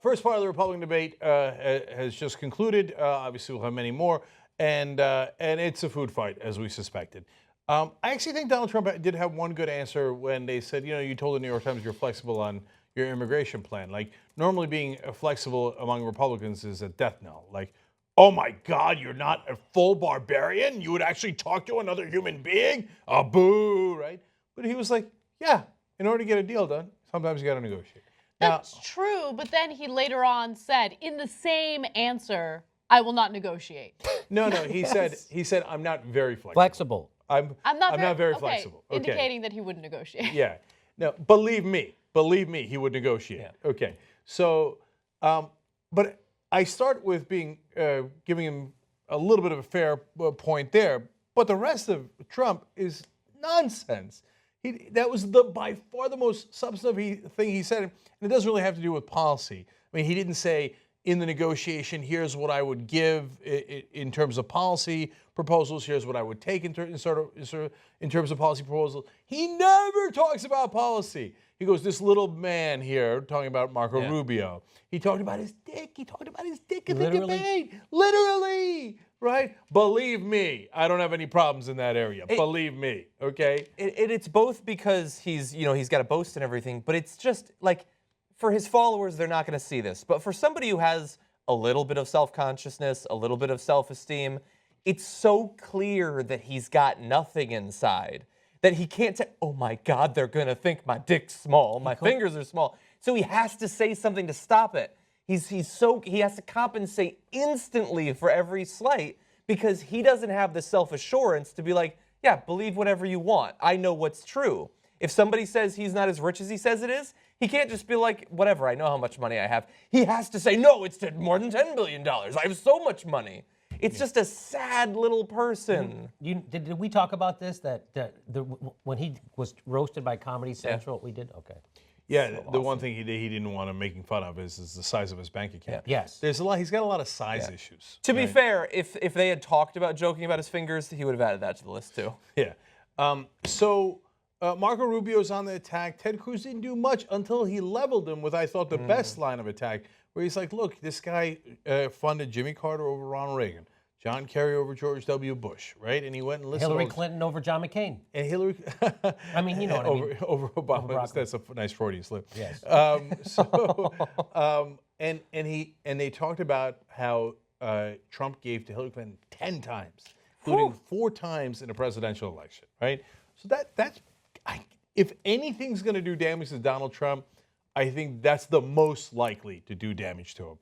First part of the Republican debate has just concluded. Obviously, we'll have many more, and it's a food fight, as we suspected. I actually think Donald Trump did have one good answer when they said, you told the New York Times you're flexible on your immigration plan. Like, normally being flexible among Republicans is a death knell. Like, oh my God, you're not a full barbarian? You would actually talk to another human being? A boo, right? But he was like, yeah, in order to get a deal done, sometimes you got to negotiate. That's true, but then he later on said, in the same answer, I will not negotiate. No, he said, I'm not very flexible. Flexible. I'm not very flexible. Okay. Indicating that he wouldn't negotiate. Yeah. No, believe me, he would negotiate. Yeah. Okay. So, but I start with giving him a little bit of a fair point there, but the rest of Trump is nonsense. That was by far the most substantive thing he said, and it doesn't really have to do with policy. I mean, he didn't say, in the negotiation, here's what I would give in terms of policy proposals, here's what I would take in terms of policy proposals. He never talks about policy. He goes, this little man here, talking about Marco Rubio, he talked about his dick. He talked about his dick in the debate. Literally. Right? Believe me, I don't have any problems in that area. Believe me, okay? It's both because he's got to boast and everything, but it's just like, for his followers, they're not going to see this. But for somebody who has a little bit of self-consciousness, a little bit of self-esteem, it's so clear that he's got nothing inside, that he can't say, oh my God, they're going to think my dick's small, my fingers are small. So he has to say something to stop it. He has to compensate instantly for every slight because he doesn't have the self-assurance to be like, yeah, believe whatever you want. I know what's true. If somebody says he's not as rich as he says it is, he can't just be like, whatever, I know how much money I have. He has to say, no, it's more than $10 billion. I have so much money. It's just a sad little person. Did we talk about this, when he was roasted by Comedy Central, we did? Okay. Yeah, so the one thing he didn't want him making fun of is the size of his bank account. Yeah. Yes. He's got a lot of size issues. To be fair, if they had talked about joking about his fingers, he would have added that to the list too. Yeah. So Marco Rubio's on the attack. Ted Cruz didn't do much until he leveled him with, I thought, the best line of attack, where he's like, look, this guy funded Jimmy Carter over Ronald Reagan, John Kerry over George W. Bush, right? And he went and listed Hillary Clinton over John McCain. And Hillary... I mean, you know what I mean. Over Obama. That's a nice Freudian slip. Yes. And they talked about how Trump gave to Hillary Clinton 10 times, including 4 times in a presidential election, right? So that's... if anything's going to do damage to Donald Trump, I think that's the most likely to do damage to him.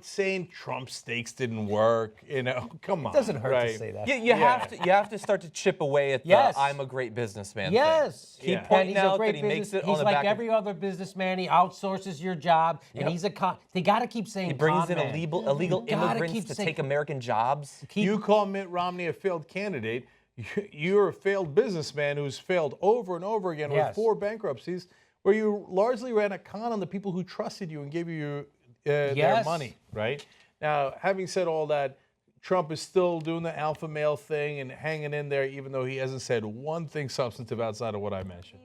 Saying Trump steaks didn't work, come on. It doesn't hurt to say that. You have to start to chip away at the I'm a great businessman thing. Keep pointing out that he makes it on the back. He's like every other businessman. He outsources your job, and he's they got to keep saying he brings in illegal immigrants to take American jobs. You call Mitt Romney a failed candidate. You're a failed businessman who's failed over and over again with 4 bankruptcies, where you largely ran a con on the people who trusted you and gave you their money, right? Now, having said all that, Trump is still doing the alpha male thing and hanging in there, even though he hasn't said one thing substantive outside of what I mentioned.